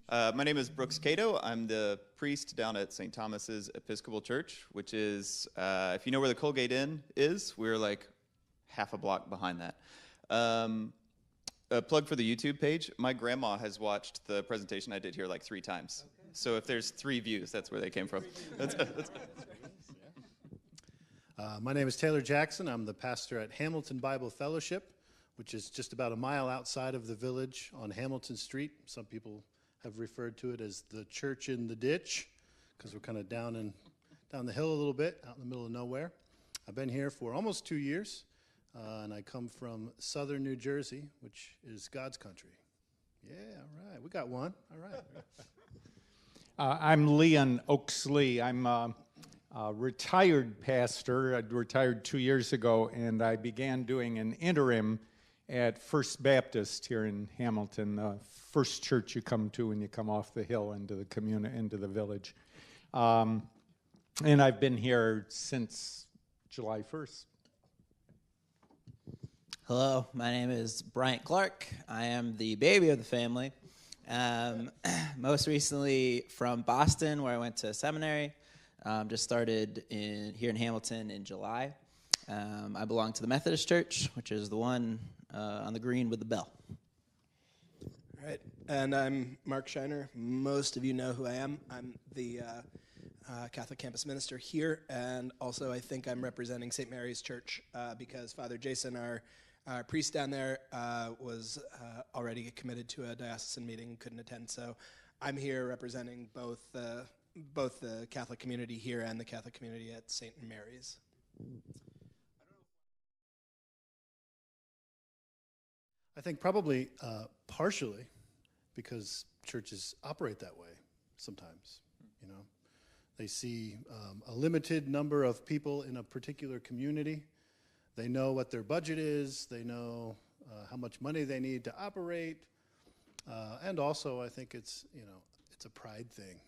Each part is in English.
My name is Brooks Cato. I'm the priest down at St. Thomas's Episcopal Church, which is, if you know where the Colgate Inn is, we're like half a block behind that. A plug for the YouTube page. My grandma has watched the presentation I did here like 3 times. Okay. So if there's 3 views, that's where they came from. My name is Taylor Jackson. I'm the pastor at Hamilton Bible Fellowship, which is just about a mile outside of the village on Hamilton Street. Some people have referred to it as the church in the ditch, because we're kind of down the hill a little bit, out in the middle of nowhere. I've been here for almost 2 years, and I come from southern New Jersey, which is God's country. Yeah, all right, we got one. All right. I'm Leon Oaksley. I'm a retired pastor. I retired 2 years ago, and I began doing an interim at First Baptist here in Hamilton, the first church you come to when you come off the hill into the community, into the village. And I've been here since July 1st. Hello, my name is Bryant Clark. I am the baby of the family. Most recently from Boston, where I went to seminary. Just started here in Hamilton in July. I belong to the Methodist Church, which is the one on the green with the bell. All right, and I'm Mark Shiner. Most of you know who I am. I'm the Catholic campus minister here, and also I think I'm representing St. Mary's Church because Father Jason, our priest down there, was already committed to a diocesan meeting and couldn't attend. So I'm here representing both the Catholic community here and the Catholic community at St. Mary's. I think probably partially because churches operate that way sometimes, you know. They see a limited number of people in a particular community. They know what their budget is. They know how much money they need to operate. And also, I think it's a pride thing.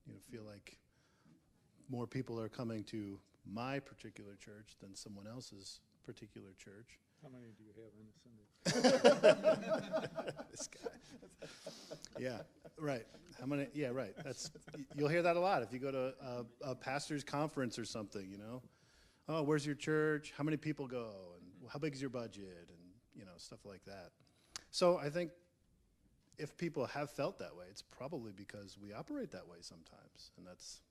You feel like more people are coming to my particular church than someone else's particular church. How many do you have in a Sunday? This guy. Yeah, right. How many? Yeah, right. You'll hear that a lot if you go to a pastor's conference or something. You know, oh, where's your church? How many people go? And how big is your budget? And stuff like that. So I think if people have felt that way, it's probably because we operate that way sometimes, and that's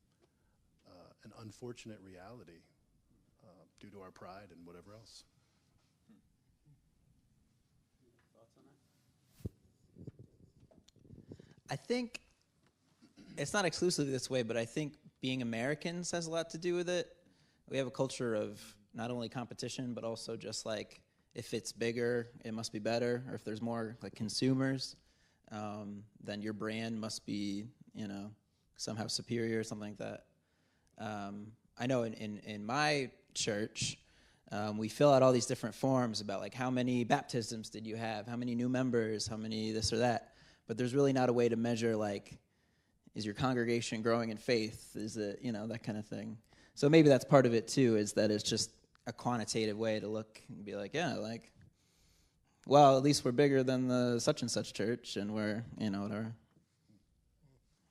an unfortunate reality due to our pride and whatever else. I think it's not exclusively this way, but I think being Americans has a lot to do with it. We have a culture of not only competition, but also just like if it's bigger, it must be better, or if there's more like consumers, then your brand must be, somehow superior or something like that. I know in my church, we fill out all these different forms about like how many baptisms did you have, how many new members, how many this or that. But there's really not a way to measure, like, is your congregation growing in faith? Is it, that kind of thing. So maybe that's part of it, too, is that it's just a quantitative way to look and be like, yeah, like, well, at least we're bigger than the such and such church, and we're, whatever.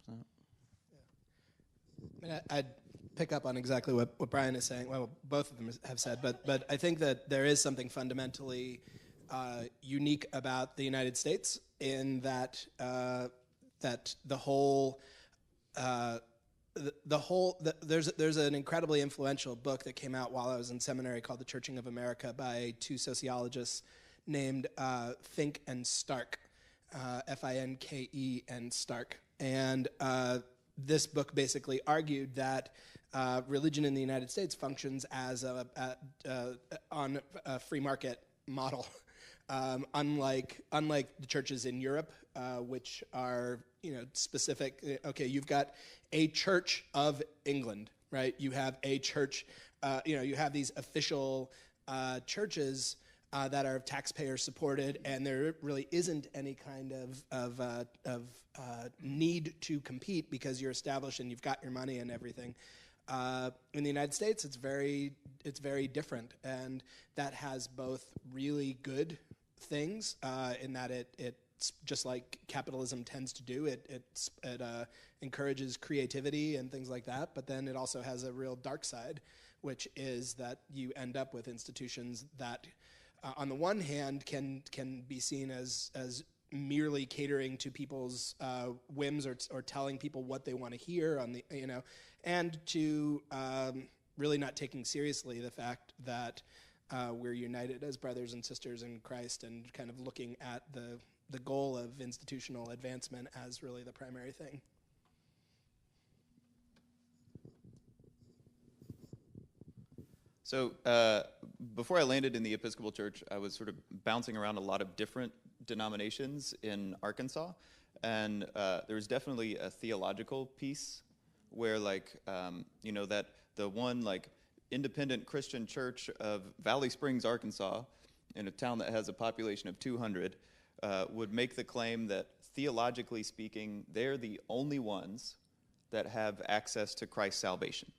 So. I mean, I'd pick up on exactly what Brian is saying. Well, both of them have said, but I think that there is something fundamentally unique about the United States in that that there's an incredibly influential book that came out while I was in seminary called The Churching of America by 2 sociologists named Fink and Stark, Finke and Stark. And this book basically argued that religion in the United States functions as on a free market model. Unlike the churches in Europe, which are specific. Okay, you've got a Church of England, right? You have a church. You have these official churches that are taxpayer supported, and there really isn't any kind of need to compete because you're established and you've got your money and everything. In the United States, it's very different, and that has both really good things in that it just like capitalism tends to do, it encourages creativity and things like that. But then it also has a real dark side, which is that you end up with institutions that, on the one hand, can be seen as merely catering to people's whims or telling people what they want to hear on the and to really not taking seriously the fact that we're united as brothers and sisters in Christ, and kind of looking at the goal of institutional advancement as really the primary thing. So before I landed in the Episcopal Church, I was sort of bouncing around a lot of different denominations in Arkansas, and there was definitely a theological piece where, like, that the one, like, independent Christian church of Valley Springs, Arkansas, in a town that has a population of 200, would make the claim that, theologically speaking, they're the only ones that have access to Christ's salvation,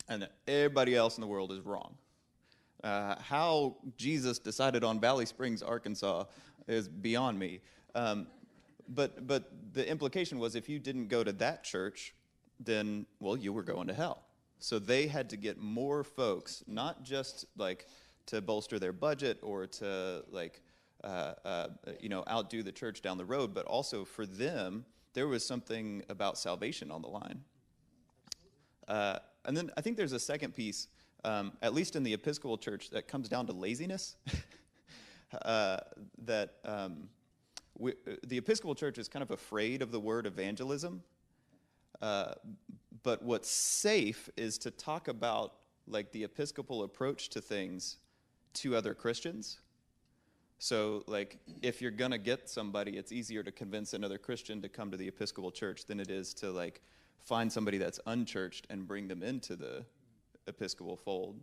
and that everybody else in the world is wrong. How Jesus decided on Valley Springs, Arkansas, is beyond me. But the implication was, if you didn't go to that church, then, well, you were going to hell. So they had to get more folks, not just like to bolster their budget or to like outdo the church down the road, but also for them, there was something about salvation on the line. And then I think there's a second piece, at least in the Episcopal Church, that comes down to laziness. The Episcopal Church is kind of afraid of the word evangelism. But what's safe is to talk about, like, the Episcopal approach to things to other Christians. So, like, if you're going to get somebody, it's easier to convince another Christian to come to the Episcopal Church than it is to, like, find somebody that's unchurched and bring them into the Episcopal fold.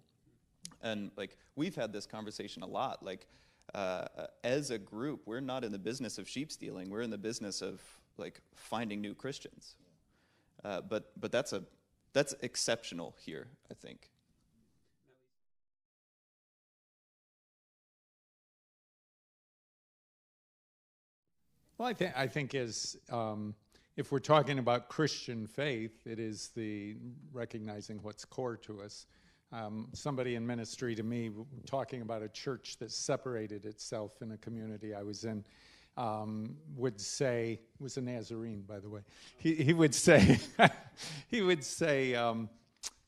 And, like, we've had this conversation a lot. Like, as a group, we're not in the business of sheep stealing. We're in the business of, like, finding new Christians. But that's exceptional here, I think. Well, I think as if we're talking about Christian faith, it is the recognizing what's core to us. Somebody in ministry to me talking about a church that separated itself in a community I was in would say, was a Nazarene, by the way. He would say,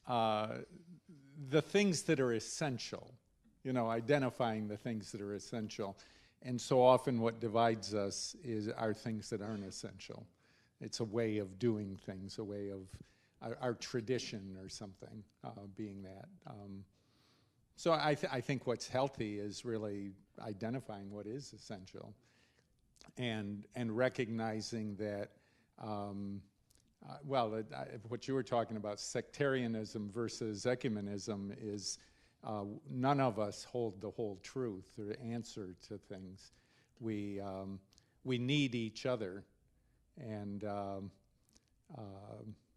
the things that are essential, identifying the things that are essential. And so often what divides us are things that aren't essential. It's a way of doing things, a way of our tradition or something being that. So I think what's healthy is really identifying what is essential and recognizing that, what you were talking about, sectarianism versus ecumenism, is none of us hold the whole truth or answer to things. We need each other, and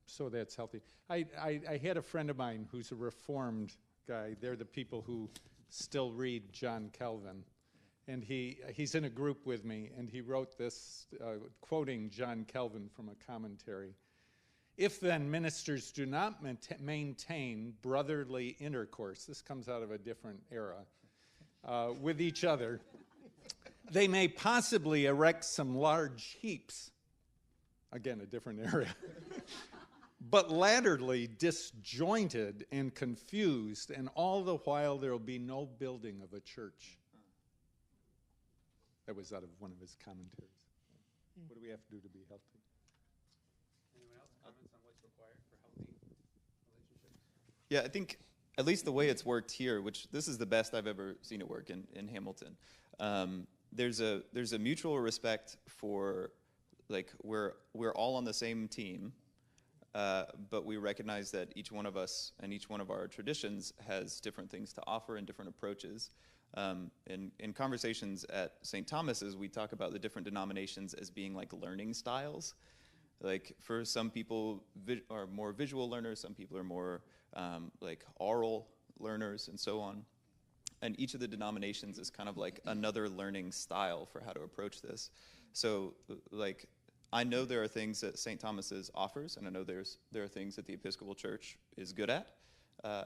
so that's healthy. I had a friend of mine who's a Reformed guy. They're the people who still read John Calvin. And he's in a group with me, and he wrote this, quoting John Calvin from a commentary. If then ministers do not maintain brotherly intercourse, this comes out of a different era, with each other, they may possibly erect some large heaps, again, a different area, but latterly disjointed and confused, and all the while there will be no building of a church. That was out of one of his commentaries. What do we have to do to be healthy? Anyone else? Comments on what's required for healthy relationships? Yeah, I think at least the way it's worked here, which this is the best I've ever seen it work in Hamilton, there's a mutual respect for, like, we're all on the same team, but we recognize that each one of us and each one of our traditions has different things to offer and different approaches. In conversations at St. Thomas's, we talk about the different denominations as being like learning styles. Like, for some people are more visual learners, some people are more like oral learners, and so on. and each of the denominations is kind of like another learning style for how to approach this. So, like, I know there are things that St. Thomas's offers, and I know there are things that the Episcopal Church is good at,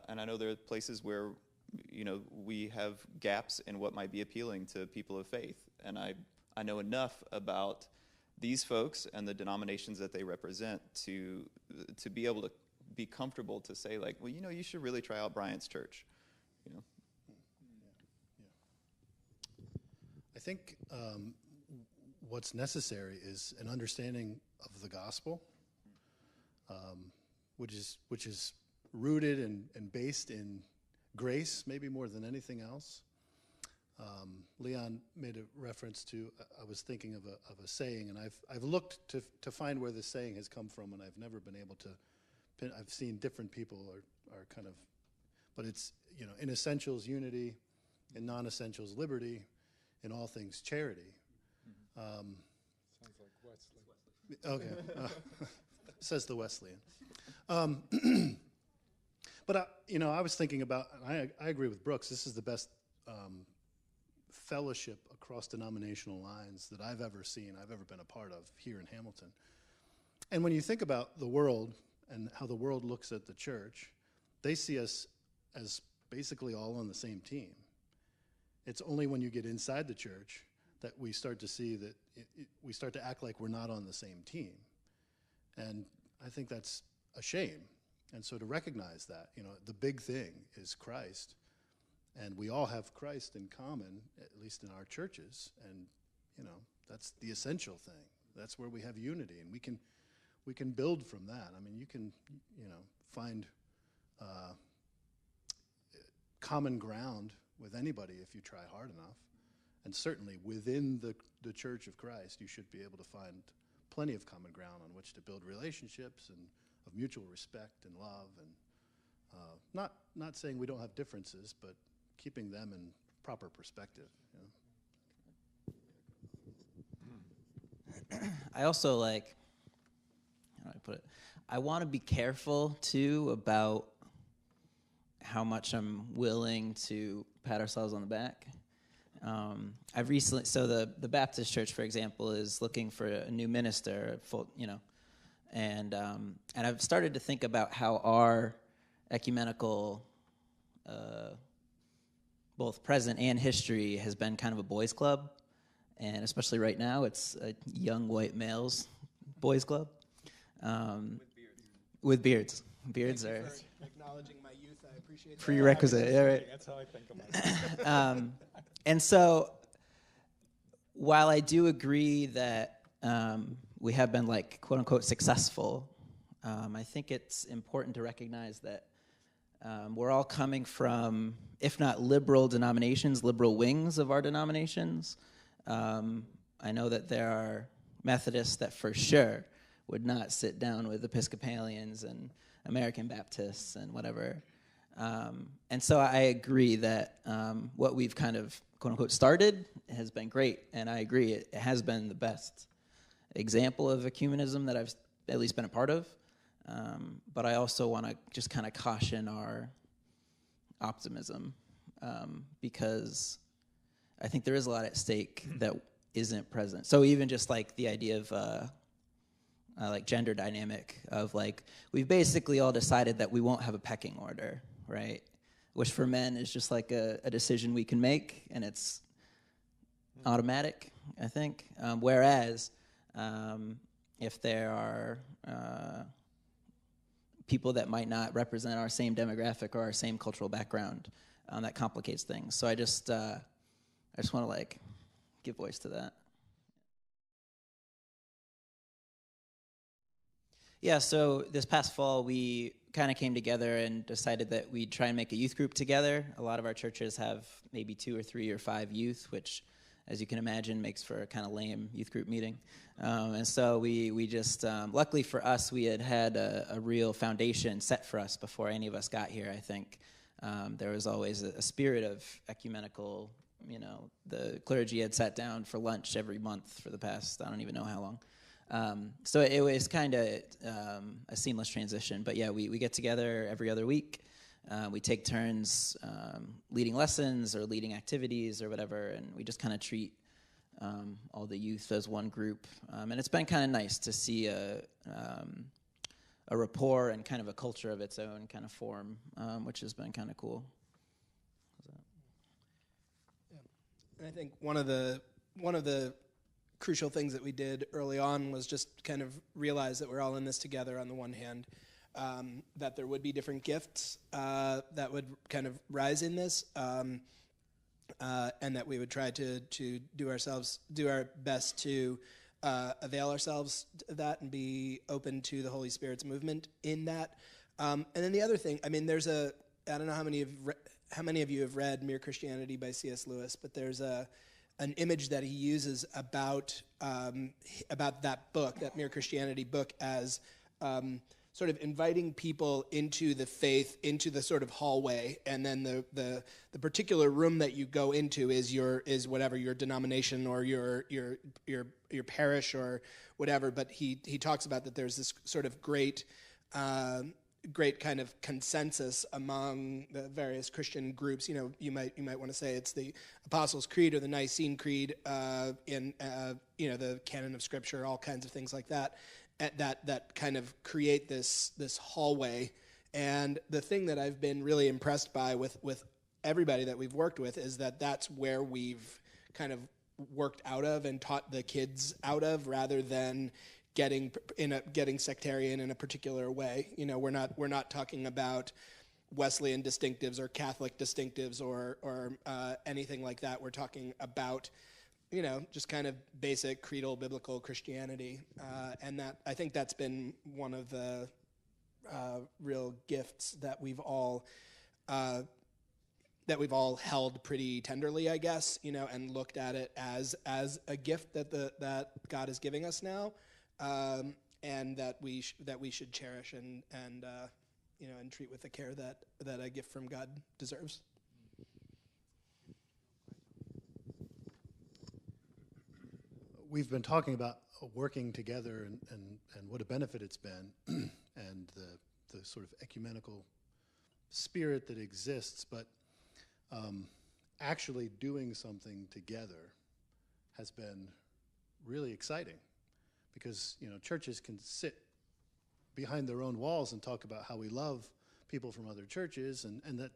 and I know there are places where, you know, we have gaps in what might be appealing to people of faith, and I know enough about these folks and the denominations that they represent to be able to be comfortable to say, like, well, you know, you should really try out Bryant's church, you know. I think what's necessary is an understanding of the gospel, which is rooted and based in grace, maybe more than anything else. Leon made a reference to, I was thinking of a saying, and I've looked to find where this saying has come from, and I've never been able to pin. I've seen different people are kind of, but it's, you know, in essentials unity, in non-essentials liberty, in all things charity. Sounds like Wesley. Okay, says the Wesleyan. But I was thinking about, and I agree with Brooks. This is the best fellowship across denominational lines that I've ever seen, I've ever been a part of here in Hamilton. And when you think about the world and how the world looks at the church, they see us as basically all on the same team. It's only when you get inside the church that we start to see that we start to act like we're not on the same team. And I think that's a shame. And so to recognize that, you know, the big thing is Christ. And we all have Christ in common, at least in our churches. And, you know, that's the essential thing. That's where we have unity. And we can build from that. I mean, you can, you know, find common ground with anybody if you try hard enough. And certainly within the Church of Christ, you should be able to find plenty of common ground on which to build relationships and of mutual respect and love. And not saying we don't have differences, but keeping them in proper perspective. You know? I also like, how do I put it? I want to be careful too about how much I'm willing to pat ourselves on the back. I've recently, so the Baptist Church, for example, is looking for a new minister, and I've started to think about how our ecumenical, both present and history, has been kind of a boys' club, and especially right now, it's a young white males boys' club. With beards. Beards are Acknowledging my youth, I appreciate that. prerequisite. Yeah, right. That's how I think of myself. And so, while I do agree that we have been, like, quote unquote successful, I think it's important to recognize that we're all coming from, if not liberal denominations, liberal wings of our denominations. I know that there are Methodists that for sure would not sit down with Episcopalians and American Baptists and whatever. And so I agree that what we've kind of, quote-unquote, started has been great, and I agree it has been the best example of ecumenism that I've at least been a part of. But I also want to just kind of caution our optimism, because I think there is a lot at stake that isn't present. So even just like the idea of like gender dynamic of like, we've basically all decided that we won't have a pecking order, right? Which for men is just like a decision we can make, and it's automatic, I think. Whereas if there are people that might not represent our same demographic or our same cultural background, that complicates things. So I just want to like give voice to that. Yeah, so this past fall, we kind of came together and decided that we'd try and make a youth group together. A lot of our churches have maybe 2 or 3 or 5 youth, which, as you can imagine, makes for a kind of lame youth group meeting. And so we just, luckily for us, we had a real foundation set for us before any of us got here, I think. There was always a spirit of ecumenical, you know, the clergy had sat down for lunch every month for the past, I don't even know how long. So it was kind of a seamless transition. But yeah, we get together every other week. We take turns leading lessons or leading activities or whatever, and we just kind of treat all the youth as one group. And it's been kind of nice to see a rapport and kind of a culture of its own kind of form, which has been kind of cool. And I think one of the crucial things that we did early on was just kind of realize that we're all in this together on the one hand, that there would be different gifts that would kind of rise in this, and that we would try to do our best to avail ourselves to that and be open to the Holy Spirit's movement in that. And then the other thing, I mean, I don't know how many of you have read Mere Christianity by C.S. Lewis, but there's an image that he uses about that book, that Mere Christianity book, as sort of inviting people into the faith, into the sort of hallway, and then the particular room that you go into is whatever your denomination or your parish or whatever. But he talks about that there's this sort of great kind of consensus among the various Christian groups. You know, you might want to say it's the Apostles' Creed or the Nicene Creed in the canon of Scripture, all kinds of things like that. That kind of create this hallway. And the thing that I've been really impressed by with everybody that we've worked with is that that's where we've kind of worked out of and taught the kids out of, rather than getting sectarian in a particular way. You know, we're not talking about Wesleyan distinctives or Catholic distinctives or anything like that. We're talking about, you know, just kind of basic creedal biblical Christianity, and that I think that's been one of the real gifts that we've all held pretty tenderly, I guess, you know, and looked at it as a gift that God is giving us now, and that we should cherish and treat with the care that a gift from God deserves. We've been talking about working together and what a benefit it's been, and the sort of ecumenical spirit that exists, but actually doing something together has been really exciting, because, you know, churches can sit behind their own walls and talk about how we love people from other churches, and that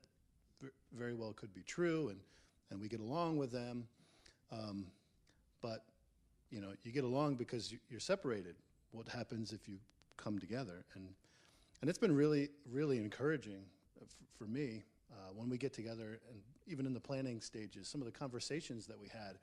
very well could be true, and we get along with them, but you know, you get along because you're separated. What happens if you come together? And it's been really, really encouraging for me when we get together, and even in the planning stages, some of the conversations that we had,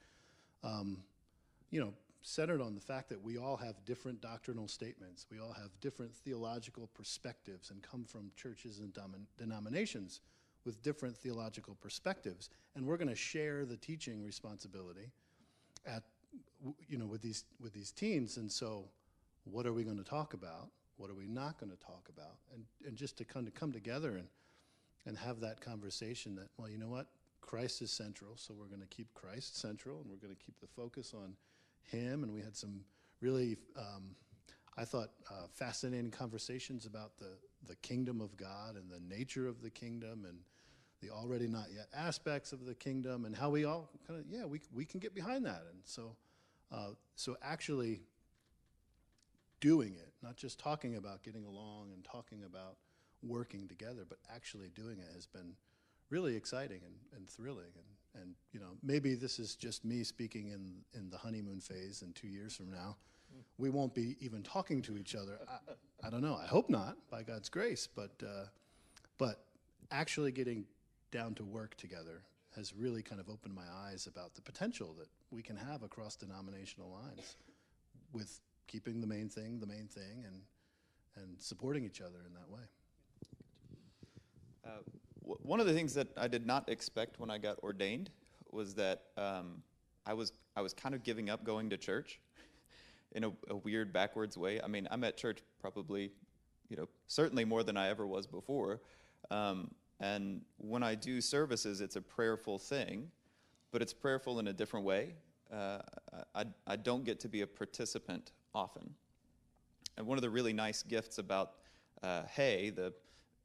centered on the fact that we all have different doctrinal statements. We all have different theological perspectives and come from churches and denominations with different theological perspectives. And we're going to share the teaching responsibility with these teens. And so what are we going to talk about? What are we not going to talk about? And just to kind of come together and have that conversation that, well, you know what? Christ is central, so we're going to keep Christ central, and we're going to keep the focus on him. And we had some really, I thought, fascinating conversations about the kingdom of God and the nature of the kingdom and the already not yet aspects of the kingdom, and how we all kind of, we can get behind that. And so actually doing it, not just talking about getting along and talking about working together, but actually doing it has been really exciting and thrilling. And maybe this is just me speaking in the honeymoon phase, and 2 years from now, we won't be even talking to each other. I don't know. I hope not, by God's grace. But actually getting down to work together has really kind of opened my eyes about the potential that we can have across denominational lines, with keeping the main thing, and supporting each other in that way. One of the things that I did not expect when I got ordained was that I was kind of giving up going to church in a weird, backwards way. I mean, I'm at church probably, certainly more than I ever was before. And when I do services, it's a prayerful thing, but it's prayerful in a different way. I don't get to be a participant often. And one of the really nice gifts about Hey, the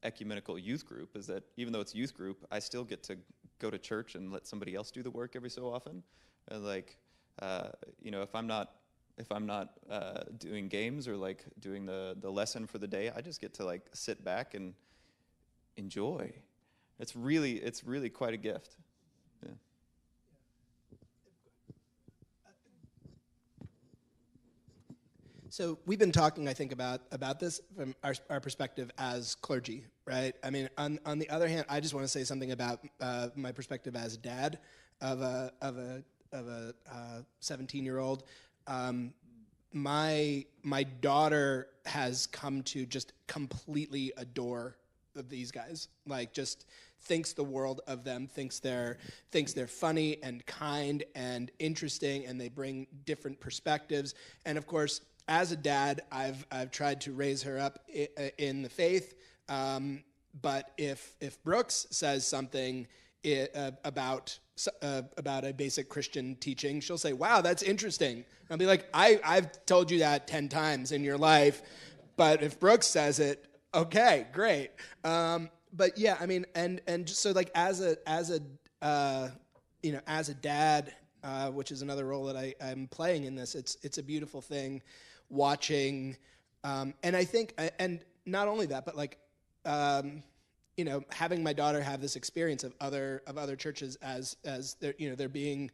ecumenical youth group is that even though it's youth group, I still get to go to church and let somebody else do the work every so often. And like, if I'm not doing games or like doing the lesson for the day, I just get to like sit back and enjoy. It's really quite a gift. Yeah. So we've been talking, I think, about this from our perspective as clergy, right? I mean, on the other hand, I just want to say something about my perspective as dad of a 17-year-old. My daughter has come to just completely adore these guys. Like, just thinks the world of them. Thinks they're funny and kind and interesting, and they bring different perspectives. And of course, as a dad, I've tried to raise her up in the faith. But if Brooks says something about a basic Christian teaching, she'll say, "Wow, that's interesting." And I'll be like, "I've told you that 10 times in your life, but if Brooks says it, okay, great." But yeah, I mean, and just so like as a dad, which is another role that I'm playing in this, it's a beautiful thing watching, and I think, and not only that, but like, having my daughter have this experience of other churches as they're being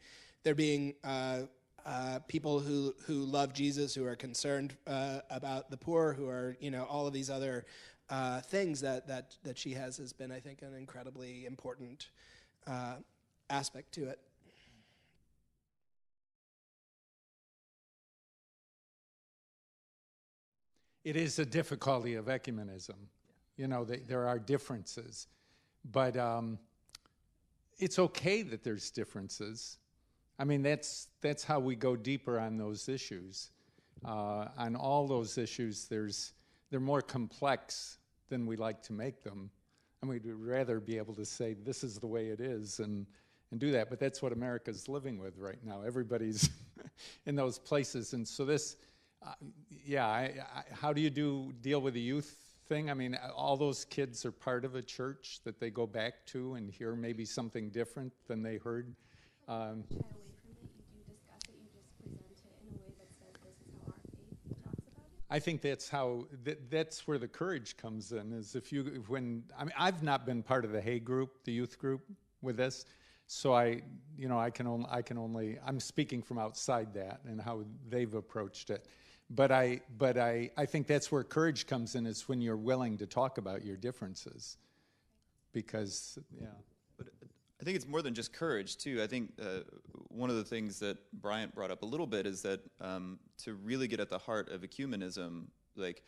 people who love Jesus, who are concerned about the poor, who are all of these other things that she has been, I think, an incredibly important aspect to it. It is a difficulty of ecumenism. There are differences, but it's okay that there's differences. I mean, that's how we go deeper on those issues. On all those issues, they're more complex than we like to make them. And we'd rather be able to say, this is the way it is, and do that. But that's what America's living with right now. Everybody's in those places. And so this, how do you deal with the youth thing? I mean, all those kids are part of a church that they go back to and hear maybe something different than they heard. Shy away from it. You do discuss it. You just present it in a way that says this is how our faith talks about it. I think that's where the courage comes in. Is I've not been part of the Hay group, the youth group, with this, so I'm speaking from outside that and how they've approached it. But I think that's where courage comes in, is when you're willing to talk about your differences, because But I think it's more than just courage, too. I think one of the things that Bryant brought up a little bit is that to really get at the heart of ecumenism, like,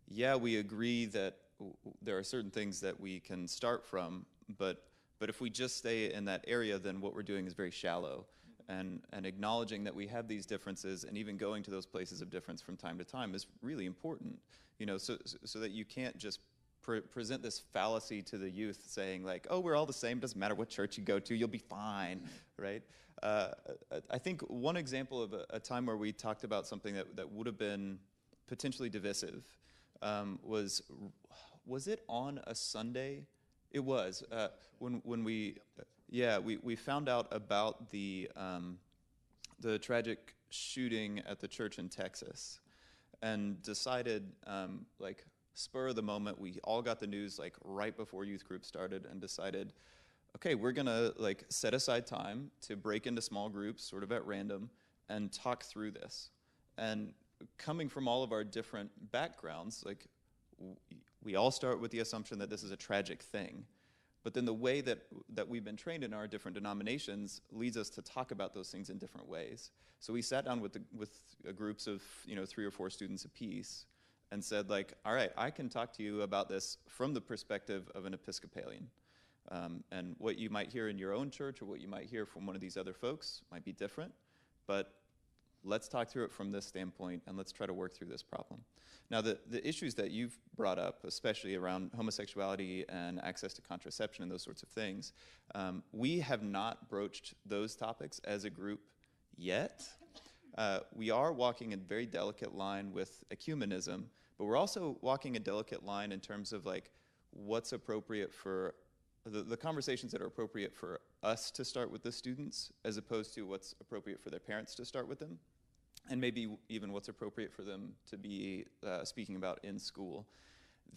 we agree that there are certain things that we can start from, but if we just stay in that area, then what we're doing is very shallow. And acknowledging that we have these differences, and even going to those places of difference from time to time, is really important. So that you can't just present this fallacy to the youth, saying like, "Oh, we're all the same. Doesn't matter what church you go to, you'll be fine," right? I think one example of a time where we talked about something that would have been potentially divisive was it on a Sunday? It was when we found out about the tragic shooting at the church in Texas, and decided, spur of the moment, we all got the news right before youth group started, and decided, okay, we're gonna set aside time to break into small groups sort of at random and talk through this. And coming from all of our different backgrounds, we all start with the assumption that this is a tragic thing. But then the way that we've been trained in our different denominations leads us to talk about those things in different ways. So we sat down with groups of 3 or 4 students apiece and said, all right, I can talk to you about this from the perspective of an Episcopalian. And what you might hear in your own church or what you might hear from one of these other folks might be different, but let's talk through it from this standpoint, and let's try to work through this problem. Now, the issues that you've brought up, especially around homosexuality and access to contraception and those sorts of things, we have not broached those topics as a group yet. We are walking a very delicate line with ecumenism, but we're also walking a delicate line in terms of what's appropriate for the conversations that are appropriate for us to start with the students, as opposed to what's appropriate for their parents to start with them, and maybe even what's appropriate for them to be speaking about in school.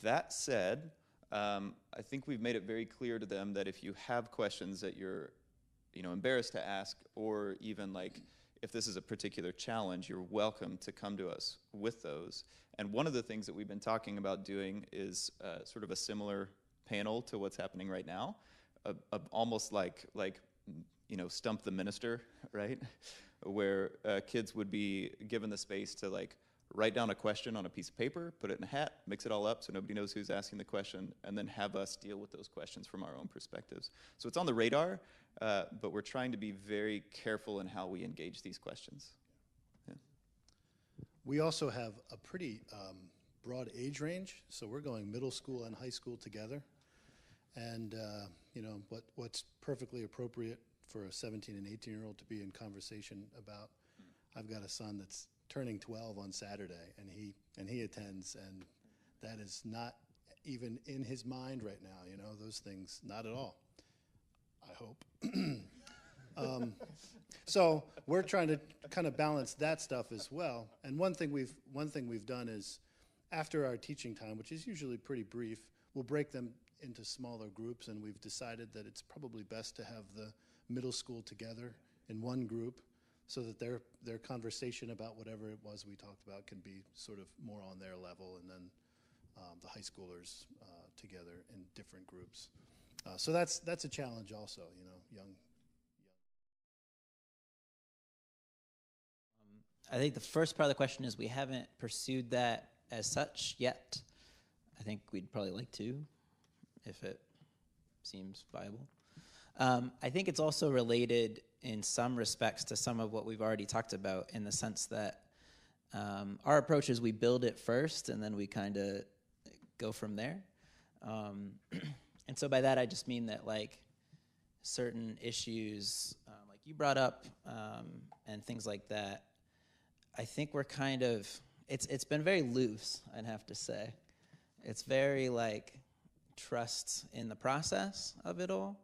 That said, I think we've made it very clear to them that if you have questions that you're embarrassed to ask, or even like if this is a particular challenge, you're welcome to come to us with those. And one of the things that we've been talking about doing is sort of a similar panel to what's happening right now, almost like Stump the Minister, right? Where kids would be given the space to like write down a question on a piece of paper, put it in a hat, mix it all up so nobody knows who's asking the question, and then have us deal with those questions from our own perspectives. So it's on the radar, but we're trying to be very careful in how we engage these questions. Yeah. We also have a pretty broad age range, so we're going middle school and high school together. And what's perfectly appropriate for a 17 and 18-year-old to be in conversation about. I've got a son that's turning 12 on Saturday, and he attends, and that is not even in his mind right now. Those things, not at all. I hope. So we're trying to kind of balance that stuff as well. And one thing we've done is, after our teaching time, which is usually pretty brief, we'll break them into smaller groups, and we've decided that it's probably best to have the middle school together in one group, so that their conversation about whatever it was we talked about can be sort of more on their level, and then the high schoolers together in different groups. So that's a challenge also, young. I think the first part of the question is we haven't pursued that as such yet. I think we'd probably like to, if it seems viable. I think it's also related in some respects to some of what we've already talked about, in the sense that our approach is we build it first and then we kind of go from there. And so by that I just mean that like certain issues like you brought up and things like that, I think we're kind of, it's been very loose, I'd have to say. It's very like trust in the process of it all.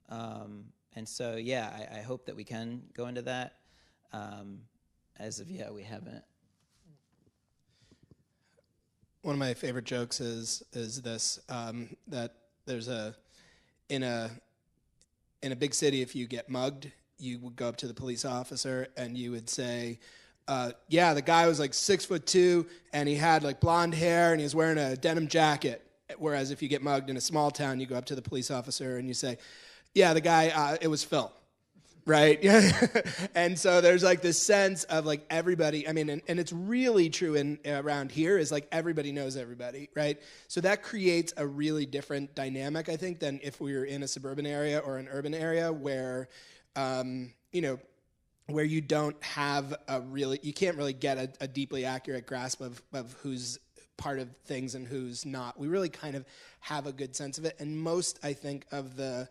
And so, yeah, I hope that we can go into that. As of yet, we haven't. One of my favorite jokes is this, that there's in a big city, if you get mugged, you would go up to the police officer and you would say, yeah, the guy was like 6'2" and he had like blonde hair and he was wearing a denim jacket. Whereas if you get mugged in a small town, you go up to the police officer and you say, yeah, the guy, it was Phil, right? And so there's like this sense of like everybody, I mean, and it's really true around here, is like everybody knows everybody, right? So that creates a really different dynamic, I think, than if we were in a suburban area or an urban area where, where you don't have you can't really get a deeply accurate grasp of who's part of things and who's not. We really kind of have a good sense of it. And most, I think, of the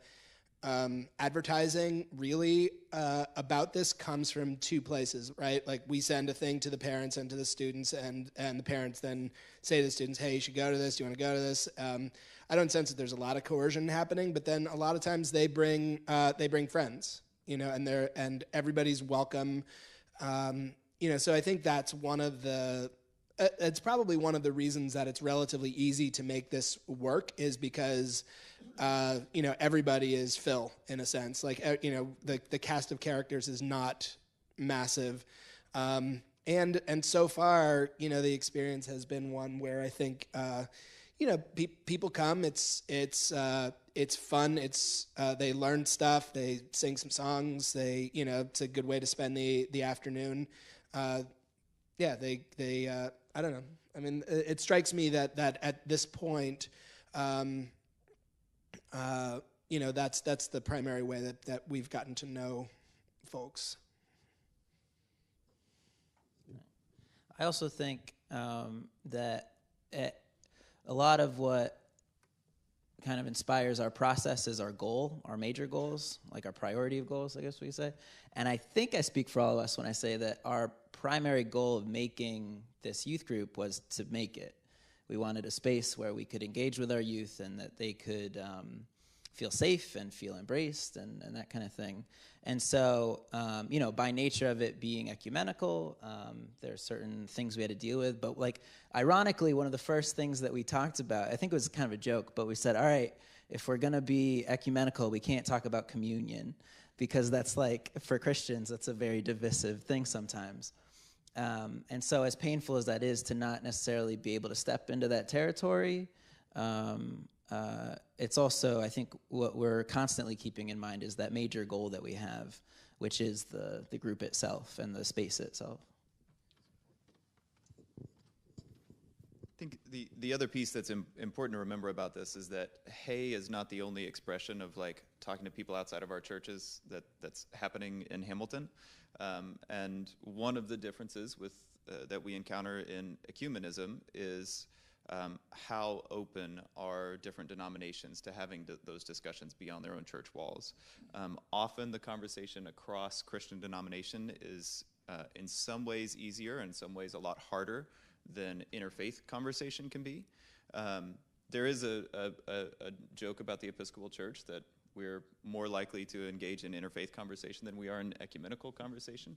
advertising really about this comes from two places, right? Like we send a thing to the parents and to the students, and the parents then say to the students, hey, you should go to this. Do you want to go to this? I don't sense that there's a lot of coercion happening, but then a lot of times they bring friends, and everybody's welcome. So I think that's one of the it's probably one of the reasons that it's relatively easy to make this work, is because everybody is Phil in a sense. Like the cast of characters is not massive, and so far the experience has been one where I think people come. It's fun. It's they learn stuff. They sing some songs. It's a good way to spend the afternoon. They I don't know. I mean, it strikes me that at this point, that's the primary way that we've gotten to know folks. I also think that a lot of what kind of inspires our process is our goal, our major goals, like our priority of goals, I guess we could say. And I think I speak for all of us when I say that our primary goal of making this youth group was to make it. We wanted a space where we could engage with our youth and that they could feel safe and feel embraced and that kind of thing. And so, by nature of it being ecumenical, there are certain things we had to deal with. But like, ironically, one of the first things that we talked about, I think it was kind of a joke, but we said, all right, if we're going to be ecumenical, we can't talk about communion, because that's like, for Christians, that's a very divisive thing sometimes. And so as painful as that is to not necessarily be able to step into that territory, it's also, I think, what we're constantly keeping in mind is that major goal that we have, which is the group itself and the space itself. I think the other piece that's important to remember about this is that Hey is not the only expression of like talking to people outside of our churches that's happening in Hamilton. And one of the differences with that we encounter in ecumenism is how open are different denominations to having those discussions beyond their own church walls. Often the conversation across Christian denomination is in some ways easier, in some ways a lot harder than interfaith conversation can be. There is a joke about the Episcopal Church that we're more likely to engage in interfaith conversation than we are in ecumenical conversation.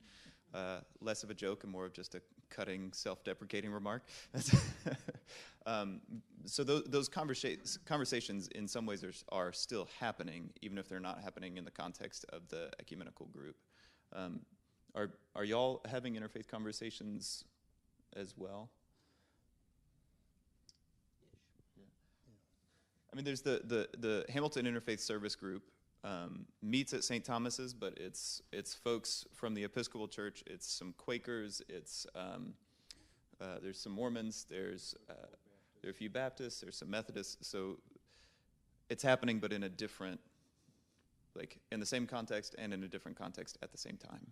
Less of a joke and more of just a cutting, self-deprecating remark. So those conversations in some ways are still happening, even if they're not happening in the context of the ecumenical group. Are y'all having interfaith conversations as well? I mean, there's the Hamilton Interfaith Service Group meets at St. Thomas's, but it's folks from the Episcopal Church. It's some Quakers. There's some Mormons. There are a few Baptists. There's some Methodists. So it's happening, but in a different, like in the same context and in a different context at the same time.